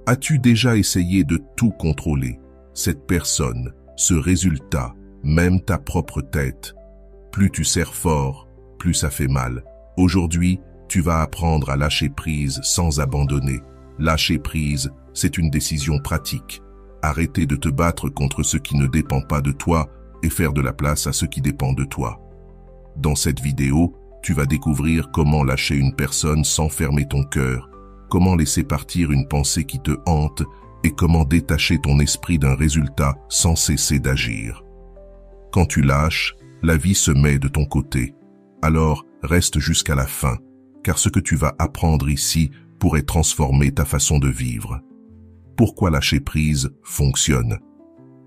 As-tu déjà essayé de tout contrôler? Cette personne, ce résultat, même ta propre tête. Plus tu serres fort, plus ça fait mal. Aujourd'hui, tu vas apprendre à lâcher prise sans abandonner. Lâcher prise, c'est une décision pratique. Arrêter de te battre contre ce qui ne dépend pas de toi et faire de la place à ce qui dépend de toi. Dans cette vidéo, tu vas découvrir comment lâcher une personne sans fermer ton cœur, comment laisser partir une pensée qui te hante et comment détacher ton esprit d'un résultat sans cesser d'agir. Quand tu lâches, la vie se met de ton côté. Alors, reste jusqu'à la fin, car ce que tu vas apprendre ici pourrait transformer ta façon de vivre. Pourquoi lâcher prise fonctionne?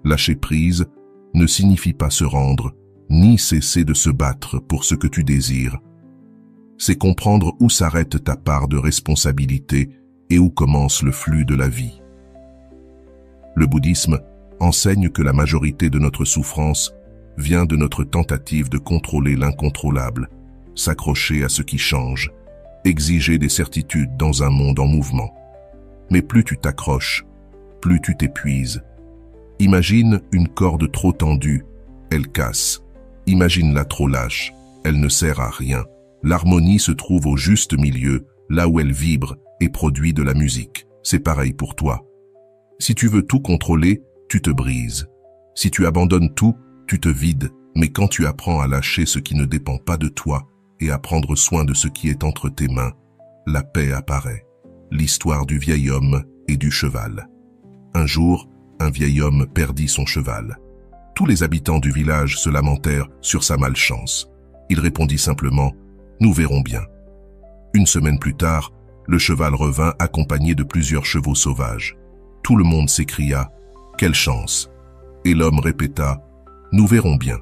Lâcher prise ne signifie pas se rendre, ni cesser de se battre pour ce que tu désires. C'est comprendre où s'arrête ta part de responsabilité et où commence le flux de la vie. Le bouddhisme enseigne que la majorité de notre souffrance vient de notre tentative de contrôler l'incontrôlable, s'accrocher à ce qui change, exiger des certitudes dans un monde en mouvement. Mais plus tu t'accroches, plus tu t'épuises. Imagine une corde trop tendue, elle casse. Imagine-la trop lâche, elle ne sert à rien. L'harmonie se trouve au juste milieu, là où elle vibre et produit de la musique. C'est pareil pour toi. Si tu veux tout contrôler, tu te brises. Si tu abandonnes tout, tu te vides. Mais quand tu apprends à lâcher ce qui ne dépend pas de toi et à prendre soin de ce qui est entre tes mains, la paix apparaît. L'histoire du vieil homme et du cheval. Un jour, un vieil homme perdit son cheval. Tous les habitants du village se lamentèrent sur sa malchance. Il répondit simplement « Nous verrons bien ». Une semaine plus tard, le cheval revint accompagné de plusieurs chevaux sauvages. Tout le monde s'écria « Quelle chance !» Et l'homme répéta « Nous verrons bien ».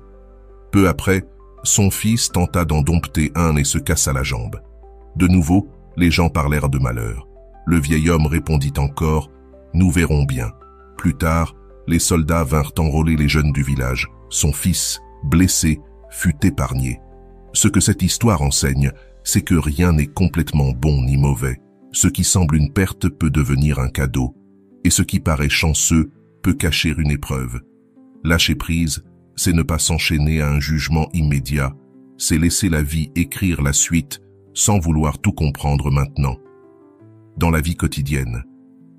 Peu après, son fils tenta d'en dompter un et se cassa la jambe. De nouveau, les gens parlèrent de malheur. Le vieil homme répondit encore « Nous verrons bien ». Plus tard, les soldats vinrent enrôler les jeunes du village. Son fils, blessé, fut épargné. Ce que cette histoire enseigne, c'est que rien n'est complètement bon ni mauvais. Ce qui semble une perte peut devenir un cadeau, et ce qui paraît chanceux peut cacher une épreuve. Lâcher prise, c'est ne pas s'enchaîner à un jugement immédiat, c'est laisser la vie écrire la suite sans vouloir tout comprendre maintenant. Dans la vie quotidienne,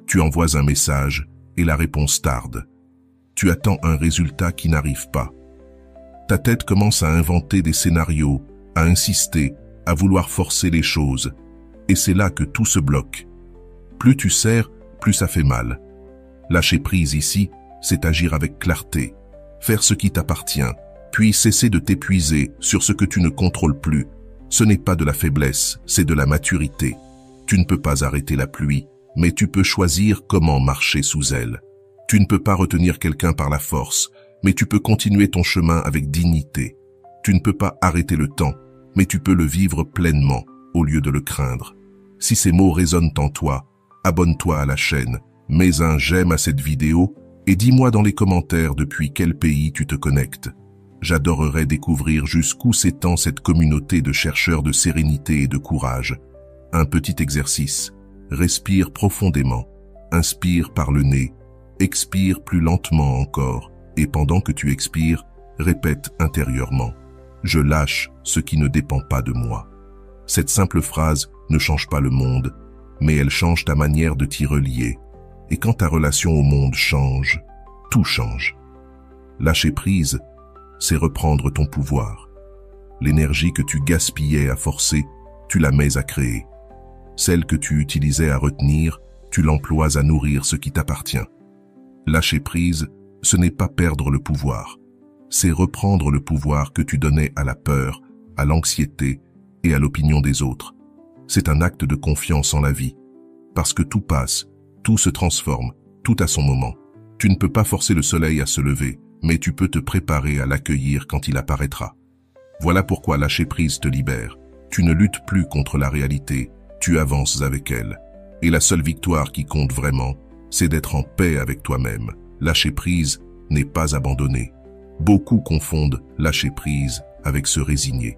tu envoies un message et la réponse tarde. Tu attends un résultat qui n'arrive pas. Ta tête commence à inventer des scénarios, à insister, à vouloir forcer les choses. Et c'est là que tout se bloque. Plus tu serres, plus ça fait mal. Lâcher prise ici, c'est agir avec clarté, faire ce qui t'appartient, puis cesser de t'épuiser sur ce que tu ne contrôles plus. Ce n'est pas de la faiblesse, c'est de la maturité. Tu ne peux pas arrêter la pluie, mais tu peux choisir comment marcher sous elle. Tu ne peux pas retenir quelqu'un par la force, mais tu peux continuer ton chemin avec dignité. Tu ne peux pas arrêter le temps, mais tu peux le vivre pleinement, au lieu de le craindre. Si ces mots résonnent en toi, abonne-toi à la chaîne, mets un j'aime à cette vidéo et dis-moi dans les commentaires depuis quel pays tu te connectes. J'adorerais découvrir jusqu'où s'étend cette communauté de chercheurs de sérénité et de courage. Un petit exercice. Respire profondément, inspire par le nez, expire plus lentement encore, et pendant que tu expires, répète intérieurement « Je lâche ce qui ne dépend pas de moi ». Cette simple phrase ne change pas le monde, mais elle change ta manière de t'y relier. Et quand ta relation au monde change, tout change. Lâcher prise, c'est reprendre ton pouvoir. L'énergie que tu gaspillais à forcer, tu la mets à créer. Celle que tu utilisais à retenir, tu l'emploies à nourrir ce qui t'appartient. Lâcher prise, ce n'est pas perdre le pouvoir. C'est reprendre le pouvoir que tu donnais à la peur, à l'anxiété et à l'opinion des autres. C'est un acte de confiance en la vie. Parce que tout passe, tout se transforme, tout a son moment. Tu ne peux pas forcer le soleil à se lever, mais tu peux te préparer à l'accueillir quand il apparaîtra. Voilà pourquoi lâcher prise te libère. Tu ne luttes plus contre la réalité, tu avances avec elle. Et la seule victoire qui compte vraiment, c'est d'être en paix avec toi-même. Lâcher prise n'est pas abandonner. Beaucoup confondent lâcher prise avec se résigner.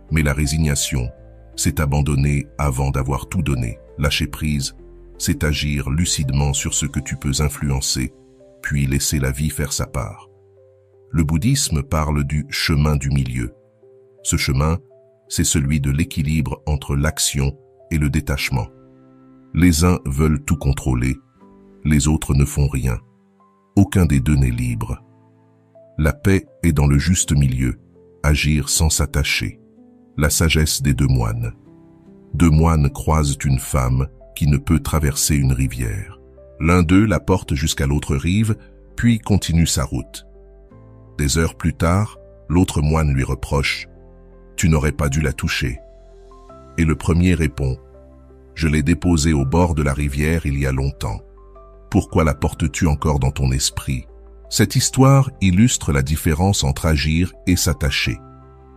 Mais la résignation, c'est abandonner avant d'avoir tout donné. Lâcher prise, c'est agir lucidement sur ce que tu peux influencer, puis laisser la vie faire sa part. Le bouddhisme parle du chemin du milieu. Ce chemin, c'est celui de l'équilibre entre l'action et le détachement. Les uns veulent tout contrôler, les autres ne font rien. Aucun des deux n'est libre. La paix est dans le juste milieu, agir sans s'attacher. La sagesse des deux moines. Deux moines croisent une femme qui ne peut traverser une rivière. L'un d'eux la porte jusqu'à l'autre rive, puis continue sa route. Des heures plus tard, l'autre moine lui reproche « Tu n'aurais pas dû la toucher ». Et le premier répond « Je l'ai déposée au bord de la rivière il y a longtemps. Pourquoi la portes-tu encore dans ton esprit ?» Cette histoire illustre la différence entre agir et s'attacher.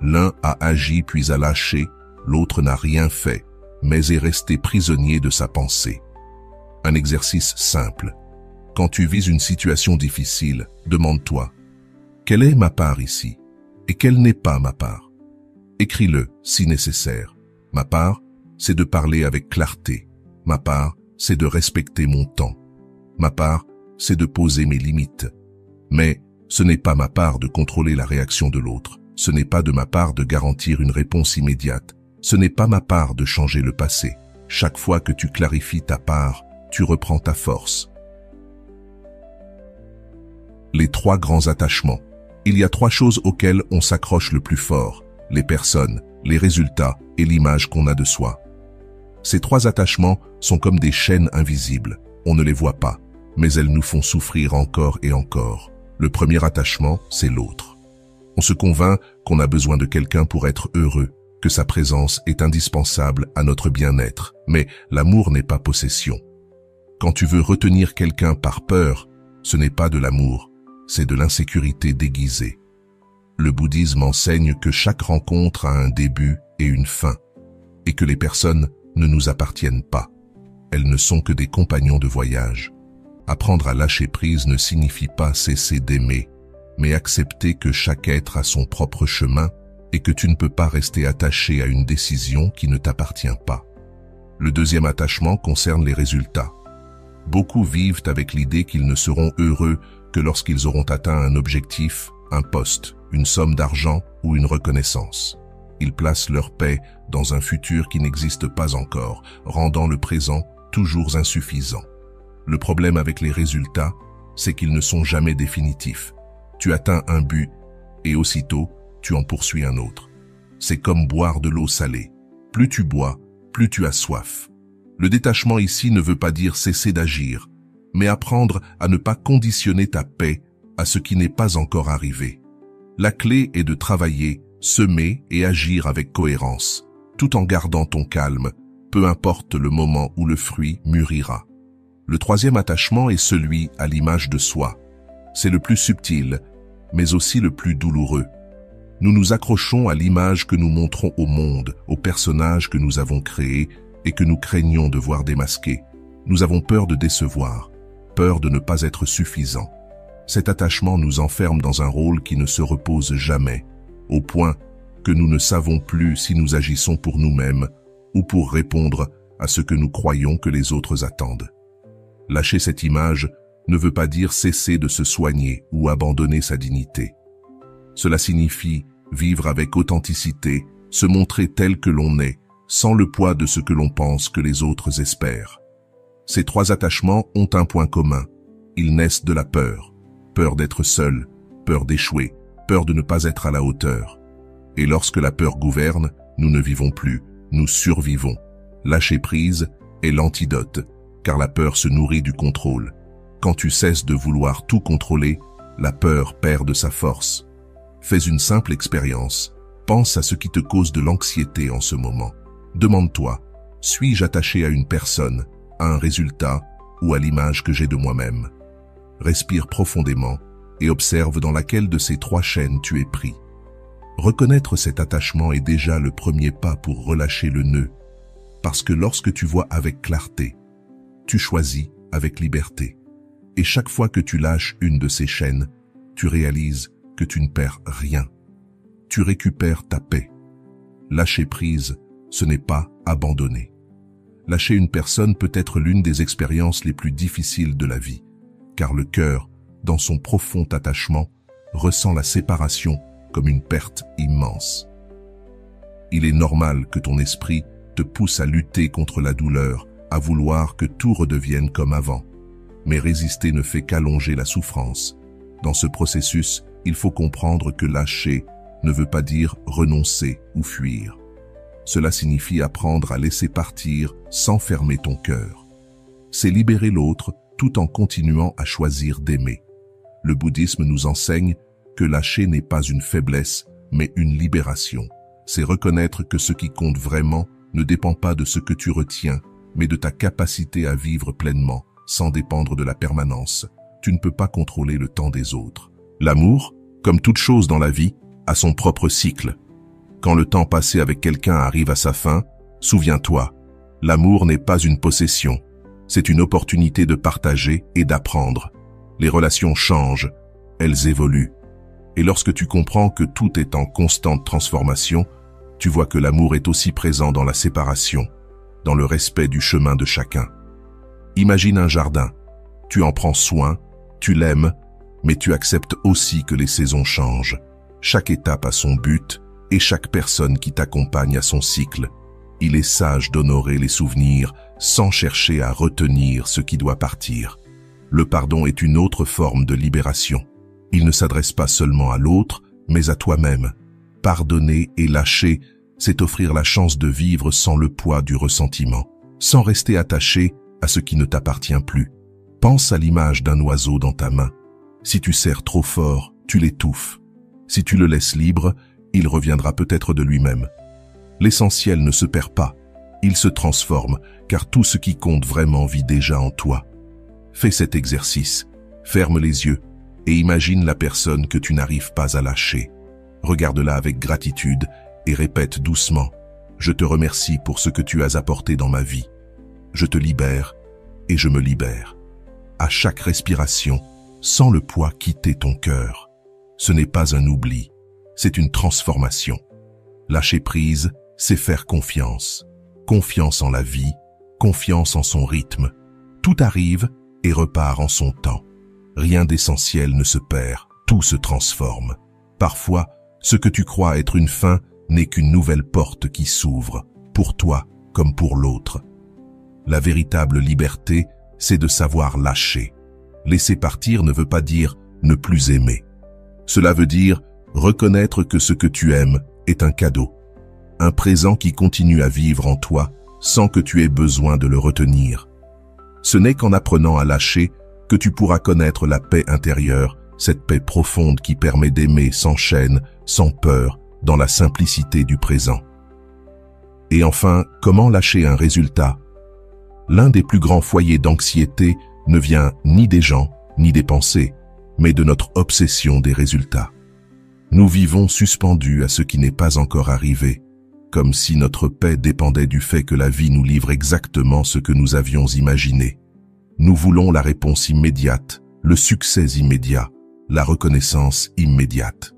L'un a agi puis a lâché, l'autre n'a rien fait, mais est resté prisonnier de sa pensée. Un exercice simple. Quand tu vis une situation difficile, demande-toi « Quelle est ma part ici ? Et quelle n'est pas ma part ?» Écris-le si nécessaire. Ma part, c'est de parler avec clarté. Ma part, c'est de respecter mon temps. Ma part, c'est de poser mes limites. Mais ce n'est pas ma part de contrôler la réaction de l'autre. Ce n'est pas de ma part de garantir une réponse immédiate. Ce n'est pas ma part de changer le passé. Chaque fois que tu clarifies ta part, tu reprends ta force. Les trois grands attachements. Il y a trois choses auxquelles on s'accroche le plus fort. Les personnes, les résultats et l'image qu'on a de soi. Ces trois attachements sont comme des chaînes invisibles. On ne les voit pas, mais elles nous font souffrir encore et encore. Le premier attachement, c'est l'autre. On se convainc qu'on a besoin de quelqu'un pour être heureux, que sa présence est indispensable à notre bien-être. Mais l'amour n'est pas possession. Quand tu veux retenir quelqu'un par peur, ce n'est pas de l'amour, c'est de l'insécurité déguisée. Le bouddhisme enseigne que chaque rencontre a un début et une fin, et que les personnes ne nous appartiennent pas. Elles ne sont que des compagnons de voyage. Apprendre à lâcher prise ne signifie pas cesser d'aimer, mais accepter que chaque être a son propre chemin et que tu ne peux pas rester attaché à une décision qui ne t'appartient pas. Le deuxième attachement concerne les résultats. Beaucoup vivent avec l'idée qu'ils ne seront heureux que lorsqu'ils auront atteint un objectif, un poste, une somme d'argent ou une reconnaissance. Ils placent leur paix dans un futur qui n'existe pas encore, rendant le présent toujours insuffisant. Le problème avec les résultats, c'est qu'ils ne sont jamais définitifs. Tu atteins un but et aussitôt, tu en poursuis un autre. C'est comme boire de l'eau salée. Plus tu bois, plus tu as soif. Le détachement ici ne veut pas dire cesser d'agir, mais apprendre à ne pas conditionner ta paix à ce qui n'est pas encore arrivé. La clé est de travailler, semer et agir avec cohérence, tout en gardant ton calme, peu importe le moment où le fruit mûrira. Le troisième attachement est celui à l'image de soi. C'est le plus subtil, mais aussi le plus douloureux. Nous nous accrochons à l'image que nous montrons au monde, aux personnages que nous avons créés et que nous craignons de voir démasqués. Nous avons peur de décevoir, peur de ne pas être suffisants. Cet attachement nous enferme dans un rôle qui ne se repose jamais, au point que nous ne savons plus si nous agissons pour nous-mêmes ou pour répondre à ce que nous croyons que les autres attendent. Lâcher cette image ne veut pas dire cesser de se soigner ou abandonner sa dignité. Cela signifie vivre avec authenticité, se montrer tel que l'on est, sans le poids de ce que l'on pense que les autres espèrent. Ces trois attachements ont un point commun. Ils naissent de la peur. Peur d'être seul, peur d'échouer, peur de ne pas être à la hauteur. Et lorsque la peur gouverne, nous ne vivons plus, nous survivons. Lâcher prise est l'antidote, car la peur se nourrit du contrôle. Quand tu cesses de vouloir tout contrôler, la peur perd de sa force. Fais une simple expérience. Pense à ce qui te cause de l'anxiété en ce moment. Demande-toi, suis-je attaché à une personne, à un résultat ou à l'image que j'ai de moi-même? Respire profondément et observe dans laquelle de ces trois chaînes tu es pris. Reconnaître cet attachement est déjà le premier pas pour relâcher le nœud, parce que lorsque tu vois avec clarté, tu choisis avec liberté. Et chaque fois que tu lâches une de ces chaînes, tu réalises que tu ne perds rien. Tu récupères ta paix. Lâcher prise, ce n'est pas abandonner. lâcher une personne peut être l'une des expériences les plus difficiles de la vie, car le cœur, dans son profond attachement, ressent la séparation comme une perte immense. Il est normal que ton esprit te pousse à lutter contre la douleur, à vouloir que tout redevienne comme avant. Mais résister ne fait qu'allonger la souffrance. Dans ce processus, il faut comprendre que lâcher ne veut pas dire renoncer ou fuir. Cela signifie apprendre à laisser partir sans fermer ton cœur. C'est libérer l'autre tout en continuant à choisir d'aimer. Le bouddhisme nous enseigne que lâcher n'est pas une faiblesse, mais une libération. C'est reconnaître que ce qui compte vraiment ne dépend pas de ce que tu retiens, mais de ta capacité à vivre pleinement, sans dépendre de la permanence. Tu ne peux pas contrôler le temps des autres. L'amour, comme toute chose dans la vie, a son propre cycle. Quand le temps passé avec quelqu'un arrive à sa fin, souviens-toi, l'amour n'est pas une possession, c'est une opportunité de partager et d'apprendre. Les relations changent, elles évoluent. Et lorsque tu comprends que tout est en constante transformation, tu vois que l'amour est aussi présent dans la séparation, dans le respect du chemin de chacun. Imagine un jardin. Tu en prends soin, tu l'aimes, mais tu acceptes aussi que les saisons changent. Chaque étape a son but et chaque personne qui t'accompagne a son cycle. Il est sage d'honorer les souvenirs sans chercher à retenir ce qui doit partir. Le pardon est une autre forme de libération. Il ne s'adresse pas seulement à l'autre, mais à toi-même. Pardonner et lâcher, c'est offrir la chance de vivre sans le poids du ressentiment, sans rester attaché à ce qui ne t'appartient plus. Pense à l'image d'un oiseau dans ta main. Si tu serres trop fort, tu l'étouffes. Si tu le laisses libre, il reviendra peut-être de lui-même. L'essentiel ne se perd pas, il se transforme, car tout ce qui compte vraiment vit déjà en toi. Fais cet exercice, ferme les yeux et imagine la personne que tu n'arrives pas à lâcher. Regarde-la avec gratitude et répète doucement « Je te remercie pour ce que tu as apporté dans ma vie. Je te libère et je me libère. » À chaque respiration, sens le poids quitter ton cœur. Ce n'est pas un oubli, c'est une transformation. Lâcher prise, c'est faire confiance. Confiance en la vie, confiance en son rythme. Tout arrive et repart en son temps. Rien d'essentiel ne se perd, tout se transforme. Parfois, ce que tu crois être une fin n'est qu'une nouvelle porte qui s'ouvre, pour toi comme pour l'autre. La véritable liberté, c'est de savoir lâcher. Laisser partir ne veut pas dire ne plus aimer. Cela veut dire reconnaître que ce que tu aimes est un cadeau, un présent qui continue à vivre en toi sans que tu aies besoin de le retenir. Ce n'est qu'en apprenant à lâcher que tu pourras connaître la paix intérieure, cette paix profonde qui permet d'aimer sans chaîne, sans peur, dans la simplicité du présent. Et enfin, comment lâcher un résultat? L'un des plus grands foyers d'anxiété ne vient ni des gens, ni des pensées, mais de notre obsession des résultats. Nous vivons suspendus à ce qui n'est pas encore arrivé, comme si notre paix dépendait du fait que la vie nous livre exactement ce que nous avions imaginé. Nous voulons la réponse immédiate, le succès immédiat, la reconnaissance immédiate.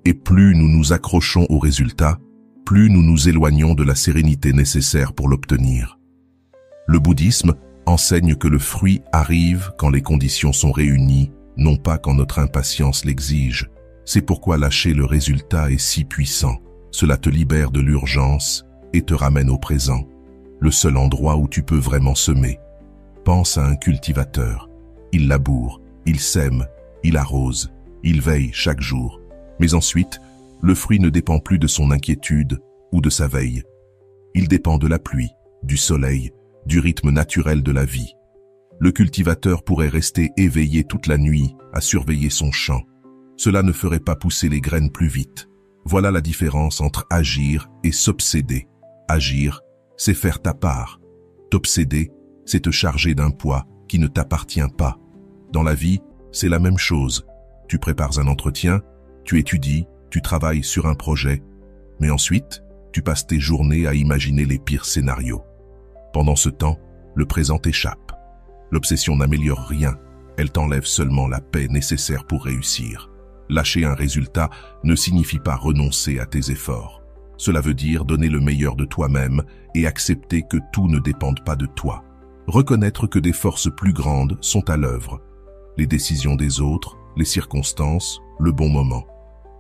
Et plus nous nous accrochons aux résultats, plus nous nous éloignons de la sérénité nécessaire pour l'obtenir. Le bouddhisme enseigne que le fruit arrive quand les conditions sont réunies, non pas quand notre impatience l'exige. C'est pourquoi lâcher le résultat est si puissant. Cela te libère de l'urgence et te ramène au présent, le seul endroit où tu peux vraiment semer. Pense à un cultivateur. Il laboure, il sème, il arrose, il veille chaque jour. Mais ensuite, le fruit ne dépend plus de son inquiétude ou de sa veille. Il dépend de la pluie, du soleil, du rythme naturel de la vie. Le cultivateur pourrait rester éveillé toute la nuit à surveiller son champ. Cela ne ferait pas pousser les graines plus vite. Voilà la différence entre agir et s'obséder. Agir, c'est faire ta part. T'obséder, c'est te charger d'un poids qui ne t'appartient pas. Dans la vie, c'est la même chose. Tu prépares un entretien, tu étudies, tu travailles sur un projet, mais ensuite, tu passes tes journées à imaginer les pires scénarios. Pendant ce temps, le présent t'échappe. L'obsession n'améliore rien, elle t'enlève seulement la paix nécessaire pour réussir. Lâcher un résultat ne signifie pas renoncer à tes efforts. Cela veut dire donner le meilleur de toi-même et accepter que tout ne dépende pas de toi. Reconnaître que des forces plus grandes sont à l'œuvre. Les décisions des autres, les circonstances, le bon moment.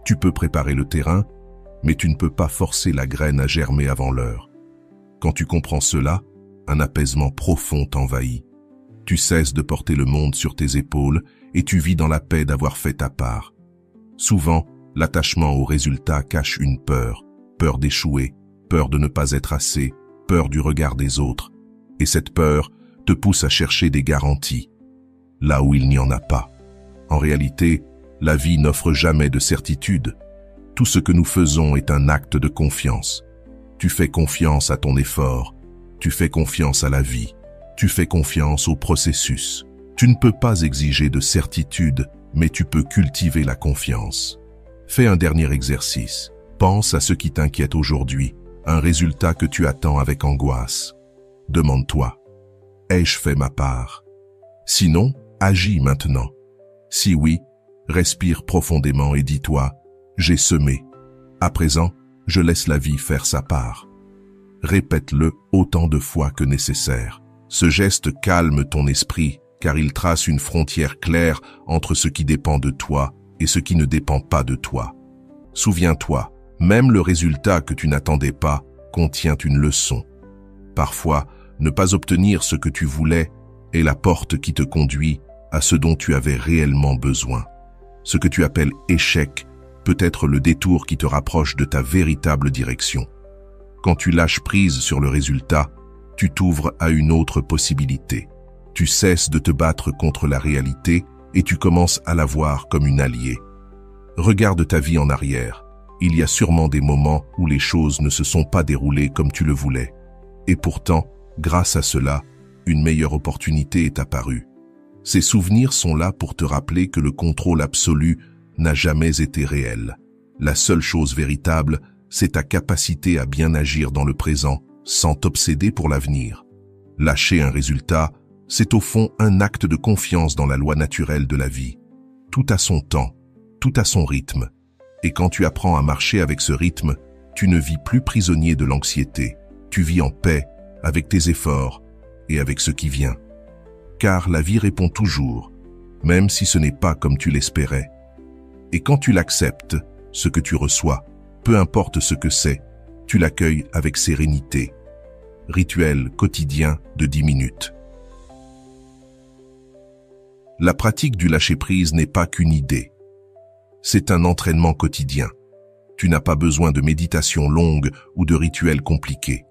Tu peux préparer le terrain, mais tu ne peux pas forcer la graine à germer avant l'heure. Quand tu comprends cela, un apaisement profond t'envahit. Tu cesses de porter le monde sur tes épaules et tu vis dans la paix d'avoir fait ta part. Souvent, l'attachement au résultat cache une peur, peur d'échouer, peur de ne pas être assez, peur du regard des autres. Et cette peur te pousse à chercher des garanties, là où il n'y en a pas. En réalité, la vie n'offre jamais de certitude. Tout ce que nous faisons est un acte de confiance. Tu fais confiance à ton effort, tu fais confiance à la vie, tu fais confiance au processus. Tu ne peux pas exiger de certitude, mais tu peux cultiver la confiance. Fais un dernier exercice. Pense à ce qui t'inquiète aujourd'hui, un résultat que tu attends avec angoisse. Demande-toi, ai-je fait ma part? Sinon, agis maintenant. Si oui, respire profondément et dis-toi, j'ai semé. À présent, je laisse la vie faire sa part. Répète-le autant de fois que nécessaire. Ce geste calme ton esprit, car il trace une frontière claire entre ce qui dépend de toi et ce qui ne dépend pas de toi. Souviens-toi, même le résultat que tu n'attendais pas contient une leçon. Parfois, ne pas obtenir ce que tu voulais est la porte qui te conduit à ce dont tu avais réellement besoin. Ce que tu appelles échec peut être le détour qui te rapproche de ta véritable direction. Quand tu lâches prise sur le résultat, tu t'ouvres à une autre possibilité. Tu cesses de te battre contre la réalité et tu commences à la voir comme une alliée. Regarde ta vie en arrière. Il y a sûrement des moments où les choses ne se sont pas déroulées comme tu le voulais. Et pourtant, grâce à cela, une meilleure opportunité est apparue. Ces souvenirs sont là pour te rappeler que le contrôle absolu n'a jamais été réel. La seule chose véritable, c'est ta capacité à bien agir dans le présent, sans t'obséder pour l'avenir. Lâcher un résultat, c'est au fond un acte de confiance dans la loi naturelle de la vie. Tout a son temps, tout a son rythme. Et quand tu apprends à marcher avec ce rythme, tu ne vis plus prisonnier de l'anxiété. Tu vis en paix avec tes efforts et avec ce qui vient. Car la vie répond toujours, même si ce n'est pas comme tu l'espérais. Et quand tu l'acceptes, ce que tu reçois, peu importe ce que c'est, tu l'accueilles avec sérénité. Rituel quotidien de 10 minutes. La pratique du lâcher-prise n'est pas qu'une idée. C'est un entraînement quotidien. Tu n'as pas besoin de méditation longue ou de rituels compliqués.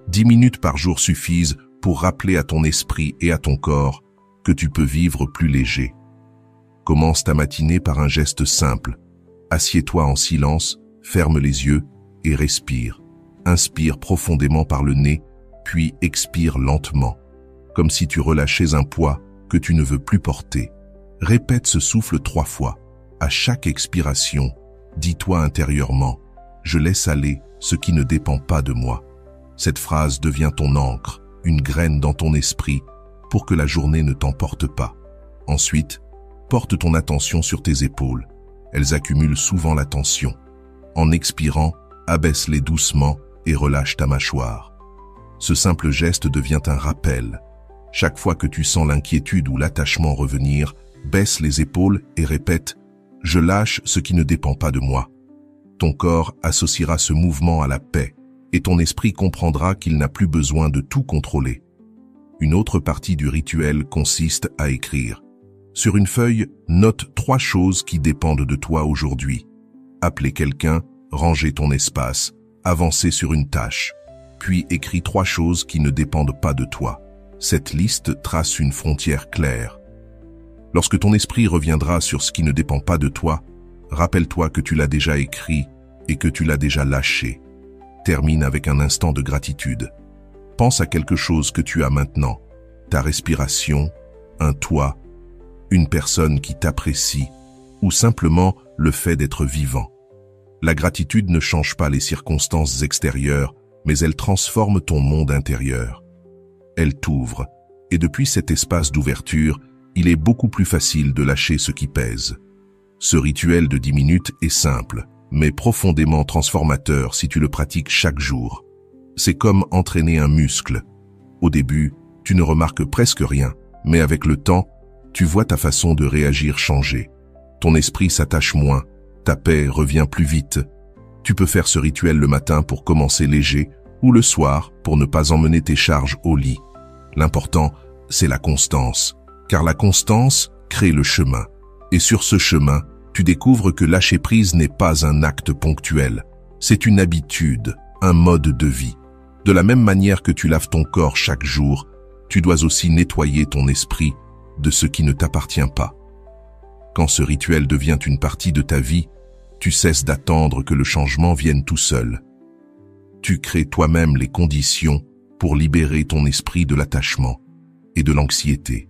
10 minutes par jour suffisent pour rappeler à ton esprit et à ton corps que tu peux vivre plus léger. Commence ta matinée par un geste simple. Assieds-toi en silence, ferme les yeux et respire. Inspire profondément par le nez, puis expire lentement, comme si tu relâchais un poids que tu ne veux plus porter. Répète ce souffle 3 fois. À chaque expiration, dis-toi intérieurement, « Je laisse aller ce qui ne dépend pas de moi ». Cette phrase devient ton encre, une graine dans ton esprit, pour que la journée ne t'emporte pas. Ensuite, porte ton attention sur tes épaules. Elles accumulent souvent la tension. En expirant, abaisse-les doucement et relâche ta mâchoire. Ce simple geste devient un rappel. Chaque fois que tu sens l'inquiétude ou l'attachement revenir, baisse les épaules et répète « Je lâche ce qui ne dépend pas de moi ». Ton corps associera ce mouvement à la paix et ton esprit comprendra qu'il n'a plus besoin de tout contrôler. Une autre partie du rituel consiste à écrire. Sur une feuille, note 3 choses qui dépendent de toi aujourd'hui. Appeler quelqu'un, ranger ton espace, avancer sur une tâche. Puis écris 3 choses qui ne dépendent pas de toi. Cette liste trace une frontière claire. Lorsque ton esprit reviendra sur ce qui ne dépend pas de toi, rappelle-toi que tu l'as déjà écrit et que tu l'as déjà lâché. Termine avec un instant de gratitude. Pense à quelque chose que tu as maintenant, ta respiration, un toit, une personne qui t'apprécie ou simplement le fait d'être vivant. La gratitude ne change pas les circonstances extérieures, mais elle transforme ton monde intérieur. Elle t'ouvre, et depuis cet espace d'ouverture, il est beaucoup plus facile de lâcher ce qui pèse. Ce rituel de 10 minutes est simple, mais profondément transformateur si tu le pratiques chaque jour. C'est comme entraîner un muscle. Au début, tu ne remarques presque rien, mais avec le temps, tu vois ta façon de réagir changer. Ton esprit s'attache moins, ta paix revient plus vite. Tu peux faire ce rituel le matin pour commencer léger ou le soir pour ne pas emmener tes charges au lit. L'important, c'est la constance, car la constance crée le chemin. Et sur ce chemin, tu découvres que lâcher prise n'est pas un acte ponctuel, c'est une habitude, un mode de vie. De la même manière que tu laves ton corps chaque jour, tu dois aussi nettoyer ton esprit de ce qui ne t'appartient pas. Quand ce rituel devient une partie de ta vie, tu cesses d'attendre que le changement vienne tout seul. Tu crées toi-même les conditions pour libérer ton esprit de l'attachement et de l'anxiété.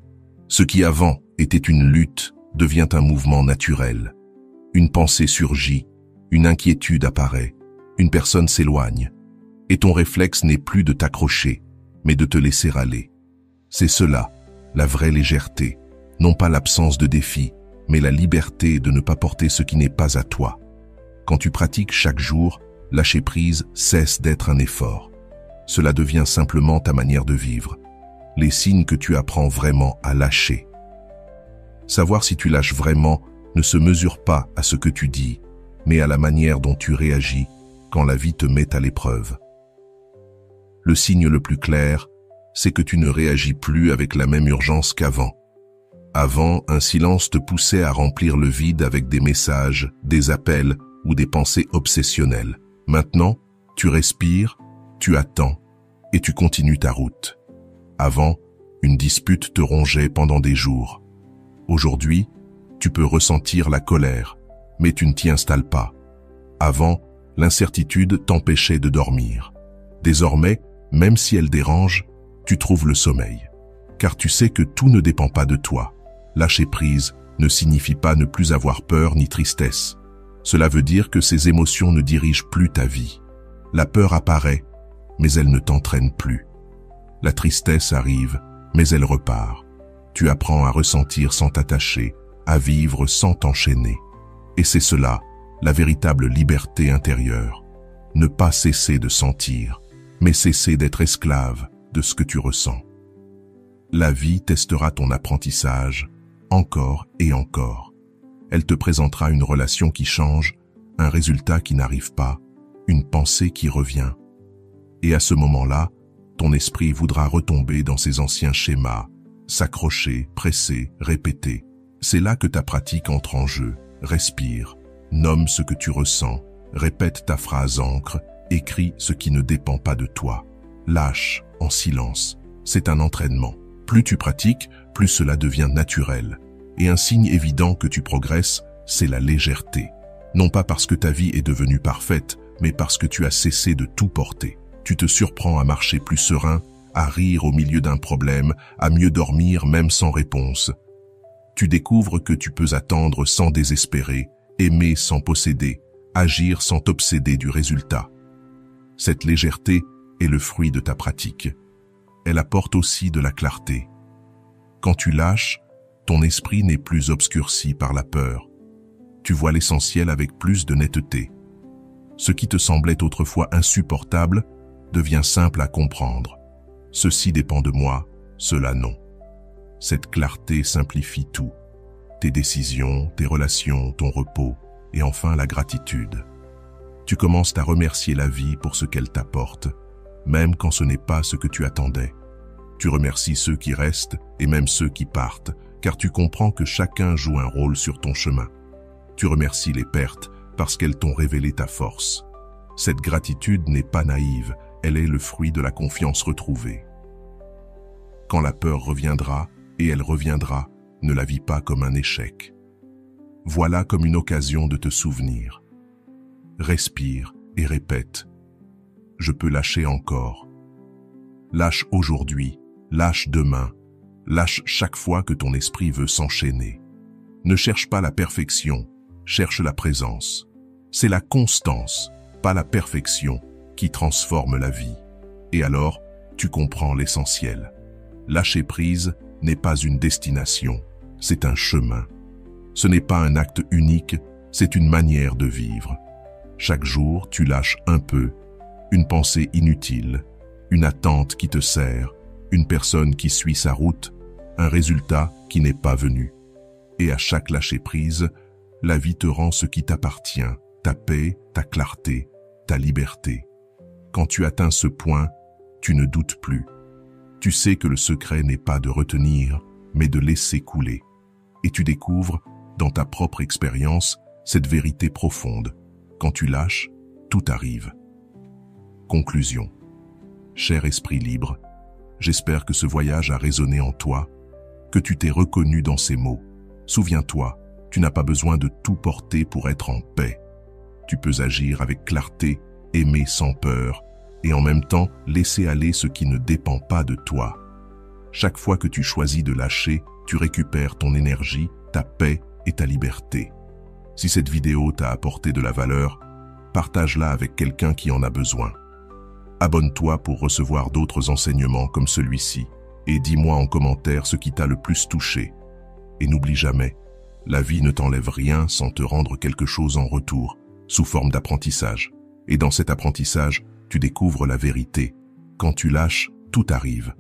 Ce qui avant était une lutte devient un mouvement naturel. Une pensée surgit, une inquiétude apparaît, une personne s'éloigne, et ton réflexe n'est plus de t'accrocher, mais de te laisser aller. C'est cela, la vraie légèreté, non pas l'absence de défi, mais la liberté de ne pas porter ce qui n'est pas à toi. Quand tu pratiques chaque jour, lâcher prise cesse d'être un effort. Cela devient simplement ta manière de vivre. Les signes que tu apprends vraiment à lâcher. Savoir si tu lâches vraiment ne se mesure pas à ce que tu dis, mais à la manière dont tu réagis quand la vie te met à l'épreuve. Le signe le plus clair, c'est que tu ne réagis plus avec la même urgence qu'avant. Avant, un silence te poussait à remplir le vide avec des messages, des appels ou des pensées obsessionnelles. Maintenant, tu respires, tu attends et tu continues ta route. Avant, une dispute te rongeait pendant des jours. Aujourd'hui, tu peux ressentir la colère, mais tu ne t'y installes pas. Avant, l'incertitude t'empêchait de dormir. Désormais, même si elle dérange, tu trouves le sommeil. Car tu sais que tout ne dépend pas de toi. Lâcher prise ne signifie pas ne plus avoir peur ni tristesse. Cela veut dire que ces émotions ne dirigent plus ta vie. La peur apparaît, mais elle ne t'entraîne plus. La tristesse arrive, mais elle repart. Tu apprends à ressentir sans t'attacher, à vivre sans t'enchaîner. Et c'est cela, la véritable liberté intérieure. Ne pas cesser de sentir, mais cesser d'être esclave de ce que tu ressens. La vie testera ton apprentissage, encore et encore. Elle te présentera une relation qui change, un résultat qui n'arrive pas, une pensée qui revient. Et à ce moment-là, ton esprit voudra retomber dans ses anciens schémas, s'accrocher, presser, répéter. C'est là que ta pratique entre en jeu. Respire, nomme ce que tu ressens, répète ta phrase ancre, écris ce qui ne dépend pas de toi. Lâche, en silence. C'est un entraînement. Plus tu pratiques, plus cela devient naturel. Et un signe évident que tu progresses, c'est la légèreté. Non pas parce que ta vie est devenue parfaite, mais parce que tu as cessé de tout porter. Tu te surprends à marcher plus serein, à rire au milieu d'un problème, à mieux dormir même sans réponse. Tu découvres que tu peux attendre sans désespérer, aimer sans posséder, agir sans t'obséder du résultat. Cette légèreté est le fruit de ta pratique. Elle apporte aussi de la clarté. Quand tu lâches, ton esprit n'est plus obscurci par la peur. Tu vois l'essentiel avec plus de netteté. Ce qui te semblait autrefois insupportable devient simple à comprendre. Ceci dépend de moi, cela non. Cette clarté simplifie tout. Tes décisions, tes relations, ton repos et enfin la gratitude. Tu commences à remercier la vie pour ce qu'elle t'apporte, même quand ce n'est pas ce que tu attendais. Tu remercies ceux qui restent et même ceux qui partent, car tu comprends que chacun joue un rôle sur ton chemin. Tu remercies les pertes parce qu'elles t'ont révélé ta force. Cette gratitude n'est pas naïve, elle est le fruit de la confiance retrouvée. Quand la peur reviendra, et elle reviendra, ne la vis pas comme un échec. Voilà comme une occasion de te souvenir. Respire et répète. Je peux lâcher encore. Lâche aujourd'hui, lâche demain, lâche chaque fois que ton esprit veut s'enchaîner. Ne cherche pas la perfection, cherche la présence. C'est la constance, pas la perfection, qui transforme la vie. Et alors, tu comprends l'essentiel. Lâcher prise n'est pas une destination, c'est un chemin. Ce n'est pas un acte unique, c'est une manière de vivre. Chaque jour, tu lâches un peu, une pensée inutile, une attente qui te sert, une personne qui suit sa route, un résultat qui n'est pas venu. Et à chaque lâcher-prise, la vie te rend ce qui t'appartient, ta paix, ta clarté, ta liberté. Quand tu atteins ce point, tu ne doutes plus. Tu sais que le secret n'est pas de retenir, mais de laisser couler. Et tu découvres, dans ta propre expérience, cette vérité profonde. Quand tu lâches, tout arrive. Conclusion. Cher esprit libre, j'espère que ce voyage a résonné en toi, que tu t'es reconnu dans ces mots. Souviens-toi, tu n'as pas besoin de tout porter pour être en paix. Tu peux agir avec clarté, aimer sans peur, et en même temps laisser aller ce qui ne dépend pas de toi. Chaque fois que tu choisis de lâcher, tu récupères ton énergie, ta paix et ta liberté. Si cette vidéo t'a apporté de la valeur, partage-la avec quelqu'un qui en a besoin. Abonne-toi pour recevoir d'autres enseignements comme celui-ci et dis-moi en commentaire ce qui t'a le plus touché. Et n'oublie jamais, la vie ne t'enlève rien sans te rendre quelque chose en retour, sous forme d'apprentissage. Et dans cet apprentissage, tu découvres la vérité. Quand tu lâches, tout arrive.